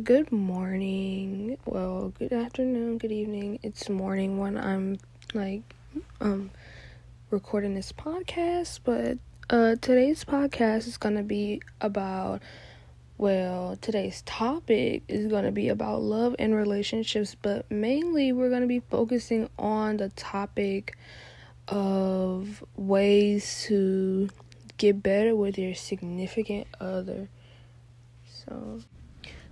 Good morning. Well, good afternoon, good evening. It's morning when I'm recording this podcast, but today's podcast is going to be about today's topic is going to be about love and relationships, but mainly we're going to be focusing on the topic of ways to get better with your significant other.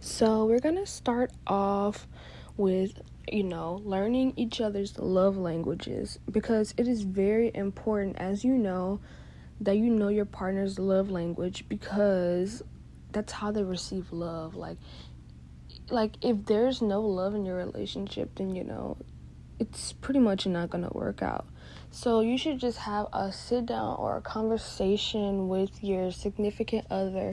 So we're going to start off with, learning each other's love languages, because it is very important, as you know, that you know your partner's love language, because that's how they receive love. Like if there's no love in your relationship, then, it's pretty much not going to work out. So you should just have a sit down or a conversation with your significant other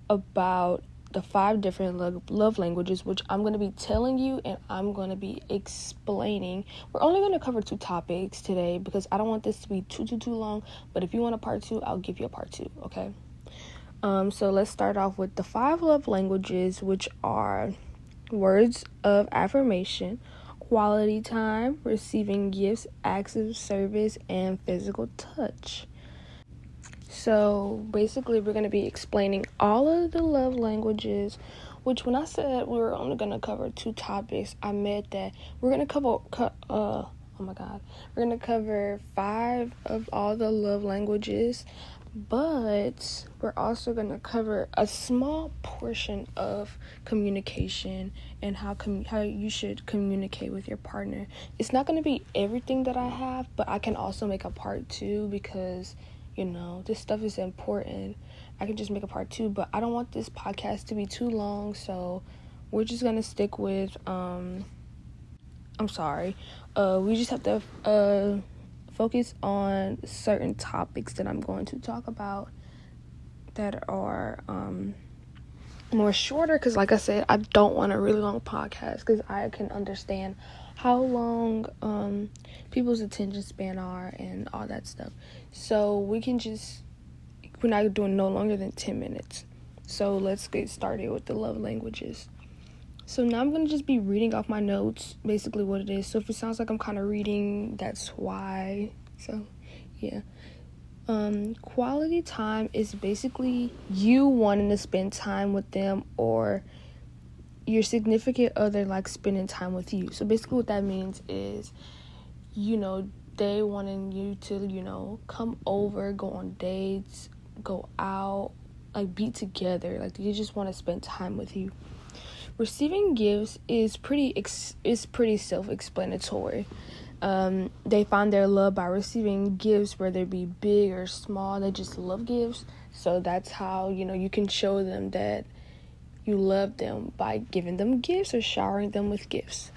about the 5 different love languages, which I'm going to be telling you and I'm going to be explaining. We're only going to cover 2 topics today because I don't want this to be too long, but if you want a part 2, I'll give you a part 2, okay? So let's start off with the 5 love languages, which are words of affirmation, quality time, receiving gifts, acts of service, and physical touch. So basically, we're going to be explaining all of the love languages, which when I said we were only going to cover 2 topics, I meant that we're going to we're going to cover 5 of all the love languages, but we're also going to cover a small portion of communication and how you should communicate with your partner. It's not going to be everything that I have, but I can also make a part 2 because this stuff is important. I can just make a part 2, but I don't want this podcast to be too long, so we're just gonna stick with we just have to focus on certain topics that I'm going to talk about that are more shorter, because like I said, I don't want a really long podcast, because I can understand how long people's attention span are and all that stuff. So we're not doing no longer than 10 minutes. So let's get started with the love languages. So now I'm going to just be reading off my notes, basically what it is. So if it sounds like I'm kind of reading, that's why. So, yeah. Quality time is basically you wanting to spend time with them, or your significant other like spending time with you. So basically what that means is, they wanting you to, come over, go on dates, go out, like be together. Like they just want to spend time with you. Receiving gifts is pretty self-explanatory. They find their love by receiving gifts, whether it be big or small. They just love gifts. So that's how, you can show them that you love them, by giving them gifts or showering them with gifts.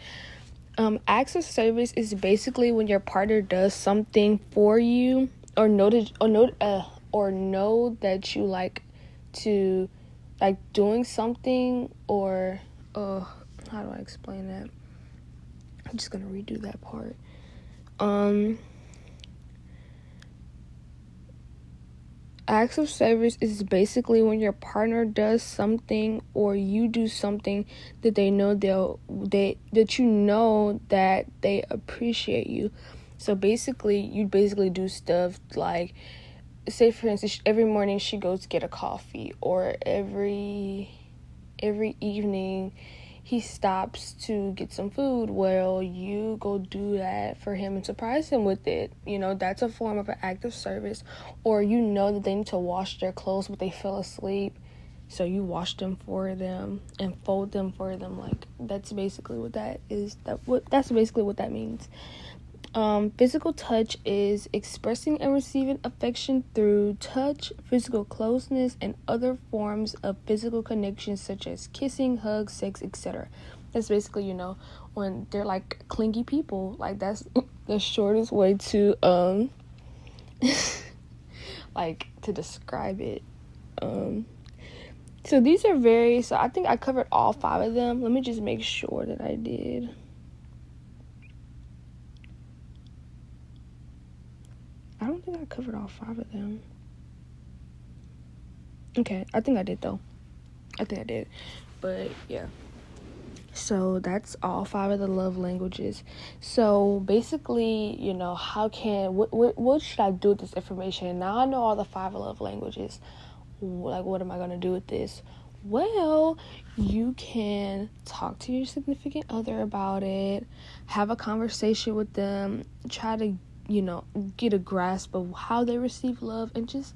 Acts of service is basically when your partner does something for you, or know that you like to, like doing something, or how do I explain that? I'm just gonna redo that part. Acts of service is basically when your partner does something or you do something that they know that they appreciate you. So basically, you do stuff like, say for instance, every morning she goes to get a coffee, or every evening he stops to get some food. Well, you go do that for him and surprise him with it. That's a form of an act of service. Or that they need to wash their clothes, but they fell asleep, so you wash them for them and fold them for them. Like, that's basically what that is. That's basically what that means. Physical touch is expressing and receiving affection through touch, physical closeness, and other forms of physical connection, such as kissing, hugs, sex, etc. That's basically, when they're like clingy people. Like, that's the shortest way to to describe it. So these are so I think I covered all 5 of them. Let me just make sure that I did. I don't think I covered all 5 of them. Okay, I think I did, though. I think I did. But yeah. So that's all 5 of the love languages. So basically, what should I do with this information? Now I know all the 5 love languages. Like, what am I going to do with this? Well, you can talk to your significant other about it, have a conversation with them, try to, get a grasp of how they receive love, and just,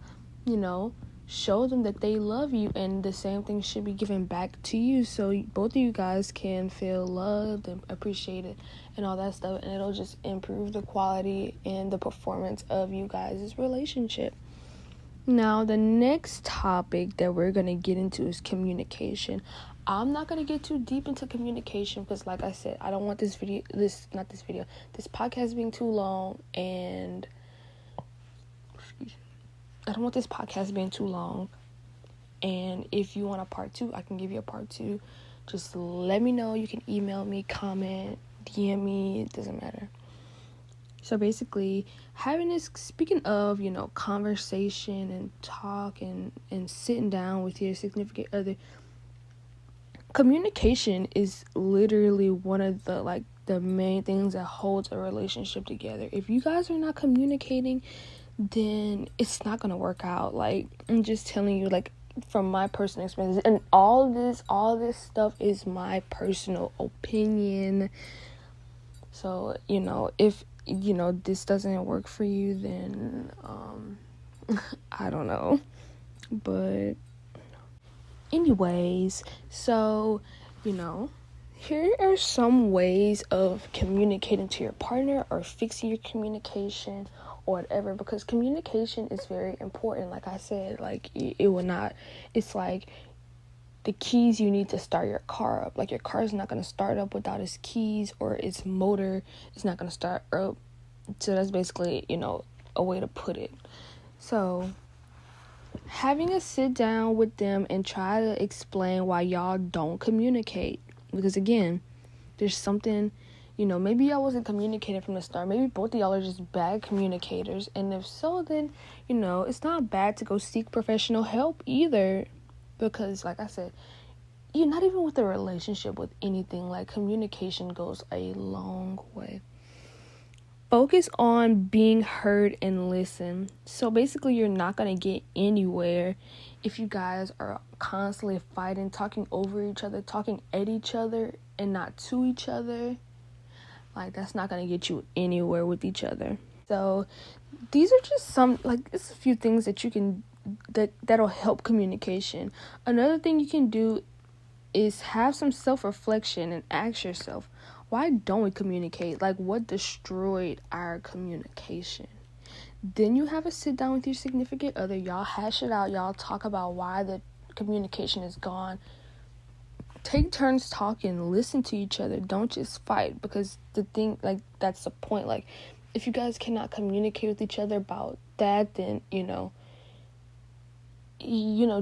show them that they love you, and the same thing should be given back to you, so both of you guys can feel loved and appreciated and all that stuff, and it'll just improve the quality and the performance of you guys' relationship. Now, the next topic that we're going to get into is communication. I'm not going to get too deep into communication because, like I said, I don't want this podcast being too long, and I don't want this podcast being too long. And if you want a part 2, I can give you a part 2. Just let me know. You can email me, comment, DM me. It doesn't matter. So basically, speaking of, conversation and talk and sitting down with your significant other, communication is literally one of the main things that holds a relationship together. If you guys are not communicating, then it's not gonna work out. Like, I'm just telling you, like, from my personal experience, and all this stuff is my personal opinion. So, if this doesn't work for you, then I don't know. But anyways, so here are some ways of communicating to your partner or fixing your communication or whatever, because communication is very important. Like I said, like, it will not, it's like the keys you need to start your car up. Like, your car is not going to start up without its keys, or its motor is not going to start up. So that's basically, a way to put it. So having a sit down with them and try to explain why y'all don't communicate. Because again, there's something, maybe y'all wasn't communicating from the start. Maybe both of y'all are just bad communicators. And if so, then, it's not bad to go seek professional help either. Because, like I said, you're not even with a relationship, with anything. Like, communication goes a long way. Focus on being heard and listen. So basically, you're not going to get anywhere if you guys are constantly fighting, talking over each other, talking at each other, and not to each other. Like, that's not going to get you anywhere with each other. So these are just some, it's a few things that you can, that'll help communication. Another thing you can do is have some self-reflection and ask yourself, why don't we communicate? Like, what destroyed our communication? Then you have a sit down with your significant other. Y'all hash it out. Y'all talk about why the communication is gone. Take turns talking. Listen to each other. Don't just fight, because the thing, that's the point. Like, if you guys cannot communicate with each other about that, then,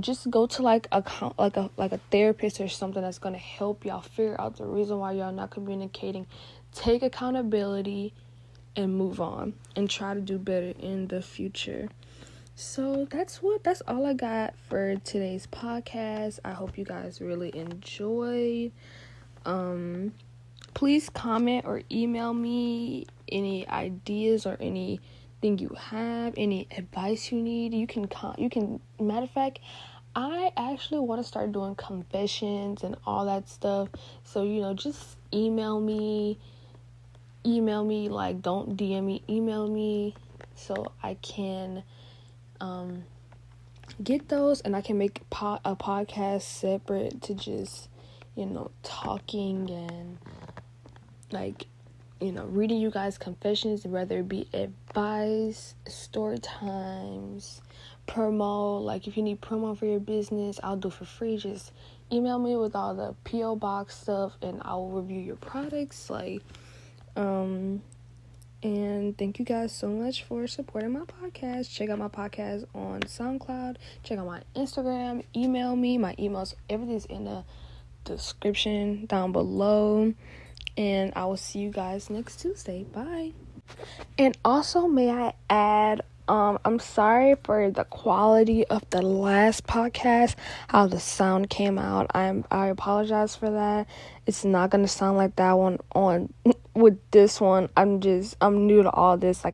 just go to a therapist or something that's going to help y'all figure out the reason why y'all not communicating. Take accountability and move on and try to do better in the future. So that's all I got for today's podcast. I hope you guys really enjoyed. Please comment or email me any ideas or anything you have, any advice you need. You can matter of fact, I actually want to start doing confessions and all that stuff. So, just email me, like, don't DM me, email me, so I can get those, and I can make a podcast separate to just, talking and, reading you guys confessions, whether it be advice, story times, promo. Like, if you need promo for your business, I'll do it for free. Just email me with all the P.O. box stuff, and I'll review your products. And thank you guys so much for supporting my podcast. Check out my podcast on SoundCloud. Check out my Instagram. Email me. My emails, everything's in the description down below. And I will see you guys next Tuesday. Bye. And also, may I add, I'm sorry for the quality of the last podcast, how the sound came out. I apologize for that. It's not gonna sound like that one on with this one. I'm new to all this. Like,